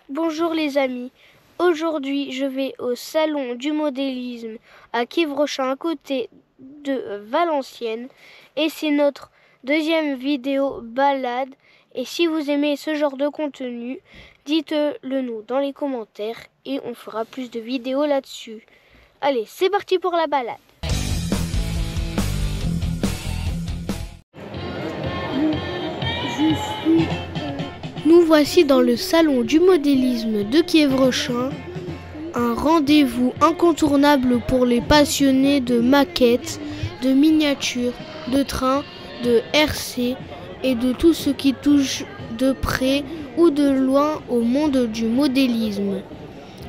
Bonjour les amis, aujourd'hui je vais au salon du modélisme à Quievrechin à côté de Valenciennes et c'est notre deuxième vidéo balade et si vous aimez ce genre de contenu, dites-le nous dans les commentaires et on fera plus de vidéos là-dessus. Allez, c'est parti pour la balade. Nous voici dans le salon du modélisme de Quievrechin, un rendez-vous incontournable pour les passionnés de maquettes, de miniatures, de trains, de RC et de tout ce qui touche de près ou de loin au monde du modélisme.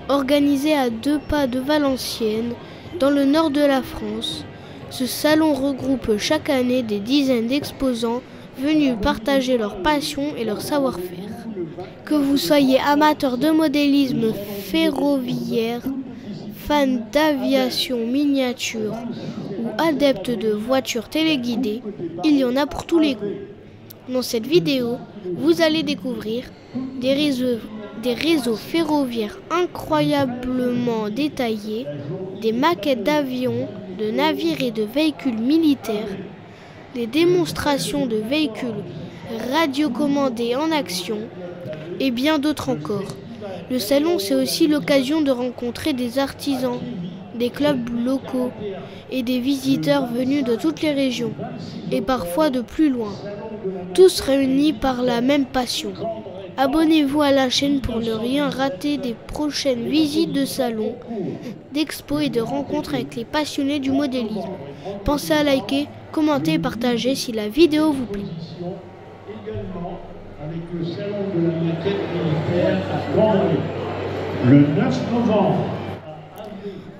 Organisé à 2 pas de Valenciennes, dans le nord de la France, ce salon regroupe chaque année des dizaines d'exposants venus partager leur passion et leur savoir-faire. Que vous soyez amateur de modélisme ferroviaire, fan d'aviation miniature ou adepte de voitures téléguidées, il y en a pour tous les goûts. Dans cette vidéo, vous allez découvrir des réseaux ferroviaires incroyablement détaillés, des maquettes d'avions, de navires et de véhicules militaires, des démonstrations de véhicules radiocommandés en action et bien d'autres encore. Le salon, c'est aussi l'occasion de rencontrer des artisans, des clubs locaux et des visiteurs venus de toutes les régions et parfois de plus loin, tous réunis par la même passion. Abonnez-vous à la chaîne pour ne rien rater des prochaines visites de salons, d'expos et de rencontres avec les passionnés du modélisme. Pensez à liker, commenter et partager si la vidéo vous plaît. Également avec le salon de la maquette militaire à Vendée, le 9 novembre.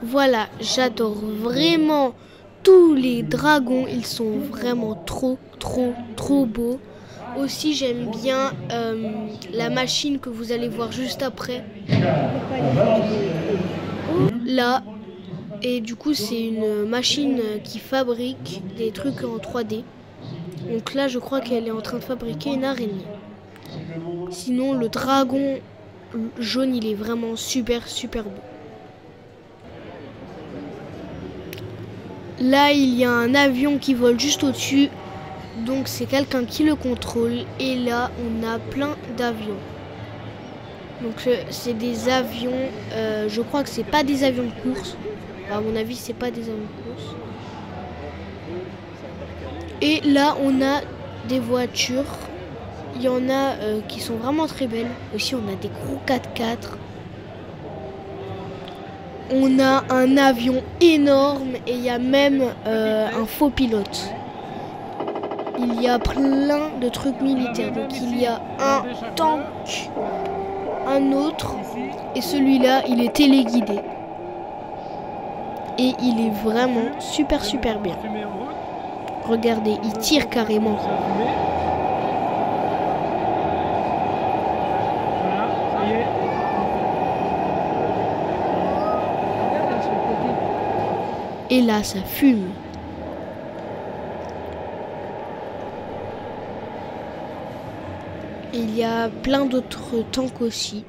Voilà, j'adore vraiment tous les dragons, ils sont vraiment trop beaux. Aussi j'aime bien la machine que vous allez voir juste après. Là, et du coup c'est une machine qui fabrique des trucs en 3D. Donc là je crois qu'elle est en train de fabriquer une araignée. Sinon le dragon jaune il est vraiment super beau. Là il y a un avion qui vole juste au-dessus. Donc c'est quelqu'un qui le contrôle et là on a plein d'avions. Donc c'est des avions, je crois que c'est pas des avions de course. À mon avis c'est pas des avions de course. Et là on a des voitures. Il y en a qui sont vraiment très belles. Aussi on a des gros 4x4. On a un avion énorme et il y a même un faux pilote. Il y a plein de trucs militaires. Donc il y a un tank, un autre, et celui-là, il est téléguidé. Et il est vraiment super bien. Regardez, il tire carrément. Et là, ça fume. Il y a plein d'autres tanks aussi.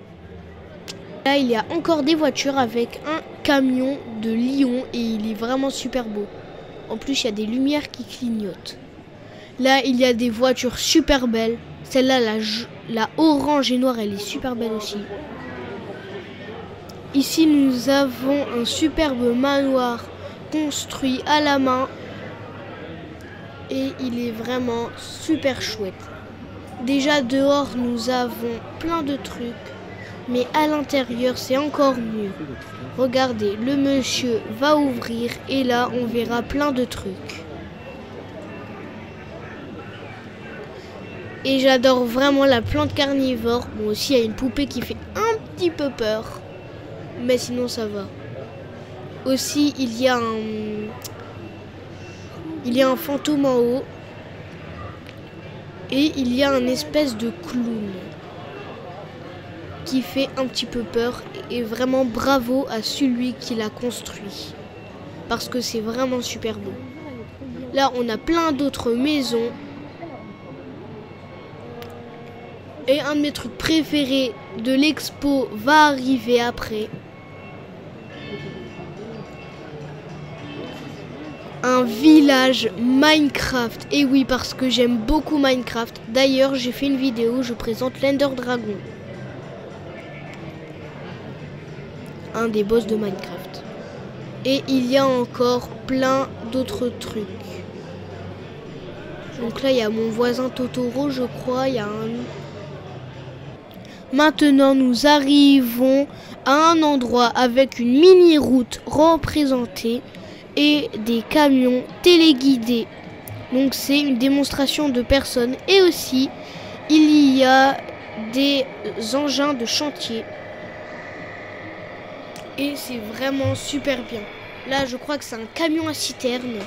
Là, il y a encore des voitures avec un camion de Lyon et il est vraiment super beau. En plus, il y a des lumières qui clignotent. Là, il y a des voitures super belles. Celle-là, la orange et noire, elle est super belle aussi. Ici, nous avons un superbe manoir construit à la main. Et il est vraiment super chouette. Déjà dehors, nous avons plein de trucs, mais à l'intérieur, c'est encore mieux. Regardez, le monsieur va ouvrir et là, on verra plein de trucs. Et j'adore vraiment la plante carnivore. Bon, aussi, il y a une poupée qui fait un petit peu peur, mais sinon, ça va. Aussi, il y a un fantôme en haut. Et il y a un espèce de clown qui fait un petit peu peur et vraiment bravo à celui qui l'a construit parce que c'est vraiment super beau. Là, on a plein d'autres maisons. Et un de mes trucs préférés de l'expo va arriver après. Un village Minecraft. Et oui, parce que j'aime beaucoup Minecraft. D'ailleurs, j'ai fait une vidéo où je présente l'Ender Dragon. Un des boss de Minecraft. Et il y a encore plein d'autres trucs. Donc là, il y a mon voisin Totoro, je crois. Il y a un... Maintenant, nous arrivons à un endroit avec une mini-route représentée et des camions téléguidés. Donc c'est une démonstration de personnes. Et aussi, il y a des engins de chantier. Et c'est vraiment super bien. Là, je crois que c'est un camion à citerne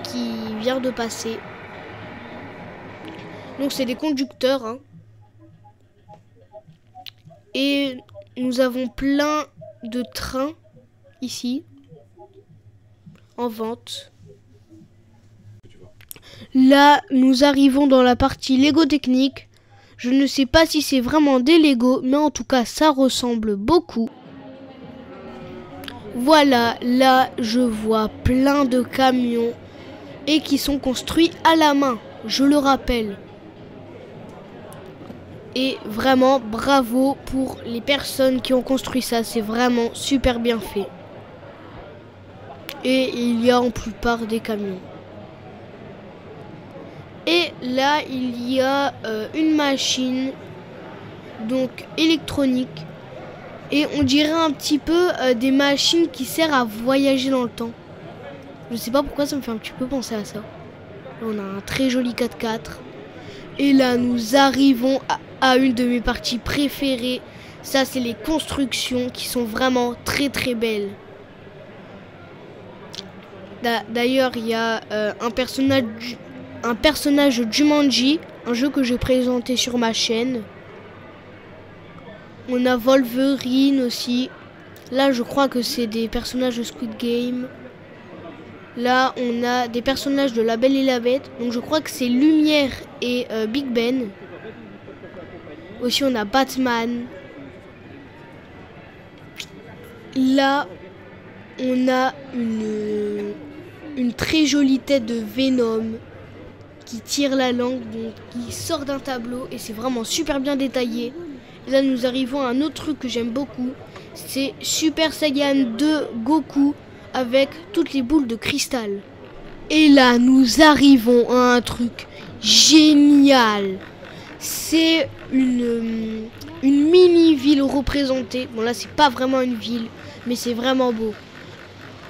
qui vient de passer. Donc c'est des conducteurs, hein. Et nous avons plein de trains ici en vente. Là, nous arrivons dans la partie Lego technique. Je ne sais pas si c'est vraiment des Lego, mais en tout cas, ça ressemble beaucoup. Voilà, là, je vois plein de camions et qui sont construits à la main, je le rappelle. Et vraiment, bravo pour les personnes qui ont construit ça. C'est vraiment super bien fait. Et il y a en plupart des camions. Et là, il y a une machine, donc électronique. Et on dirait un petit peu des machines qui servent à voyager dans le temps. Je sais pas pourquoi ça me fait un petit peu penser à ça. Là, on a un très joli 4x4. Et là, nous arrivons à une de mes parties préférées. Ça, c'est les constructions qui sont vraiment très très belles. D'ailleurs, il y a un personnage Jumanji, un jeu que j'ai présenté sur ma chaîne. On a Wolverine aussi. Là, je crois que c'est des personnages de Squid Game. Là, on a des personnages de La Belle et la Bête. Donc, je crois que c'est Lumière et Big Ben. Aussi, on a Batman. Là, on a une très jolie tête de Venom qui tire la langue, donc qui sort d'un tableau. Et c'est vraiment super bien détaillé. Et là, nous arrivons à un autre truc que j'aime beaucoup. C'est Super Saiyan 2 Goku avec toutes les boules de cristal. Et là, nous arrivons à un truc génial. C'est une mini-ville représentée. Bon, là, c'est pas vraiment une ville, mais c'est vraiment beau.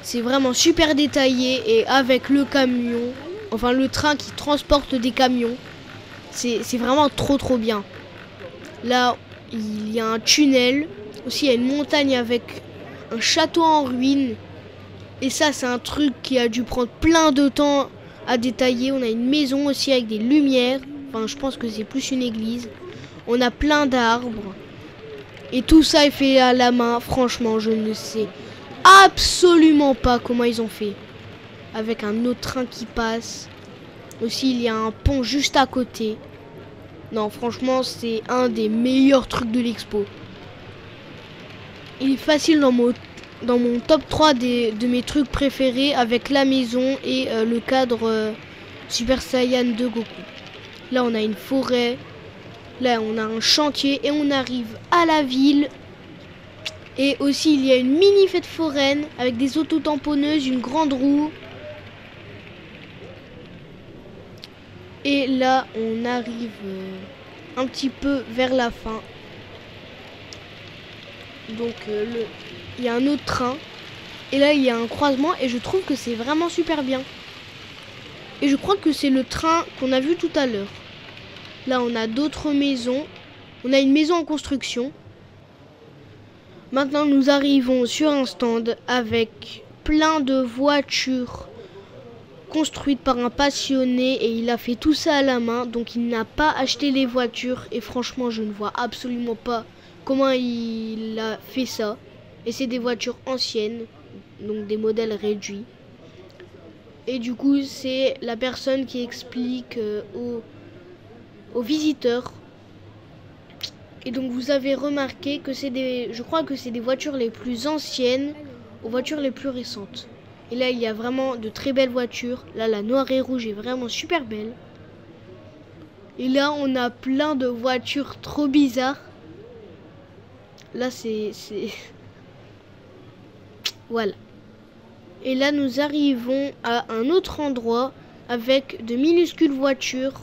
C'est vraiment super détaillé et avec le camion, enfin le train qui transporte des camions. C'est vraiment trop trop bien. Là, il y a un tunnel. Aussi, il y a une montagne avec un château en ruine. Et ça, c'est un truc qui a dû prendre plein de temps à détailler. On a une maison aussi avec des lumières. Enfin, je pense que c'est plus une église. On a plein d'arbres. Et tout ça est fait à la main. Franchement, je ne sais absolument pas comment ils ont fait. Avec un autre train qui passe. Aussi, il y a un pont juste à côté. Non, franchement, c'est un des meilleurs trucs de l'expo. Il est facile dans mon top 3 de mes trucs préférés avec la maison et le cadre Super Saiyan 2 Goku. Là, on a une forêt. Là, on a un chantier et on arrive à la ville. Et aussi, il y a une mini fête foraine avec des autotamponneuses, une grande roue. Et là, on arrive un petit peu vers la fin. Donc, il y a un autre train. Et là, il y a un croisement. Et je trouve que c'est vraiment super bien. Et je crois que c'est le train qu'on a vu tout à l'heure. Là, on a d'autres maisons. On a une maison en construction. Maintenant, nous arrivons sur un stand avec plein de voitures construites par un passionné. Et il a fait tout ça à la main. Donc, il n'a pas acheté les voitures. Et franchement, je ne vois absolument pas comment il a fait ça. Et c'est des voitures anciennes. Donc, des modèles réduits. Et du coup, c'est la personne qui explique aux visiteurs. Et donc, vous avez remarqué que je crois que c'est des voitures les plus anciennes aux voitures les plus récentes. Et là, il y a vraiment de très belles voitures. Là, la noire et rouge est vraiment super belle. Et là, on a plein de voitures trop bizarres. Là, c'est... Voilà. Et là, nous arrivons à un autre endroit avec de minuscules voitures.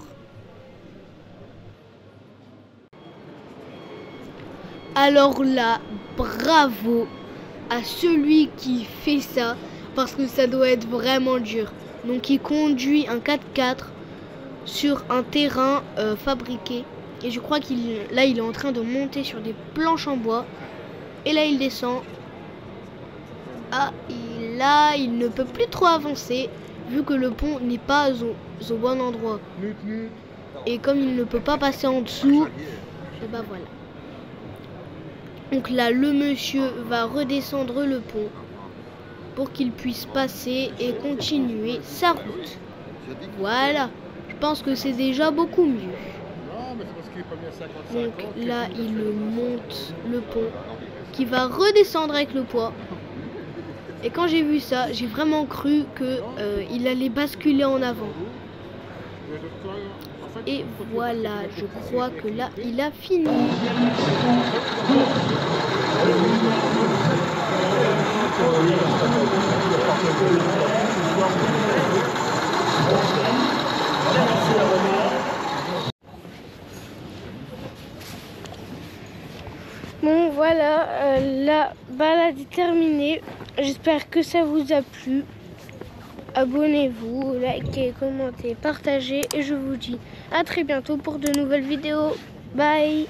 Alors là, bravo à celui qui fait ça, parce que ça doit être vraiment dur. Donc il conduit un 4x4 sur un terrain fabriqué. Et je crois qu'il est en train de monter sur des planches en bois. Et là, il descend. Ah, là, il ne peut plus trop avancer, vu que le pont n'est pas au bon endroit. Et comme il ne peut pas passer en dessous, et bah voilà. Donc là, le monsieur va redescendre le pont pour qu'il puisse passer et continuer sa route. Voilà, je pense que c'est déjà beaucoup mieux. Donc là, il monte le pont qui va redescendre avec le poids. Et quand j'ai vu ça, j'ai vraiment cru qu'il allait basculer en avant. Et voilà, je crois que là, il a fini. Bon, voilà, la balade est terminée. J'espère que ça vous a plu. Abonnez-vous, likez, commentez, partagez et je vous dis à très bientôt pour de nouvelles vidéos. Bye!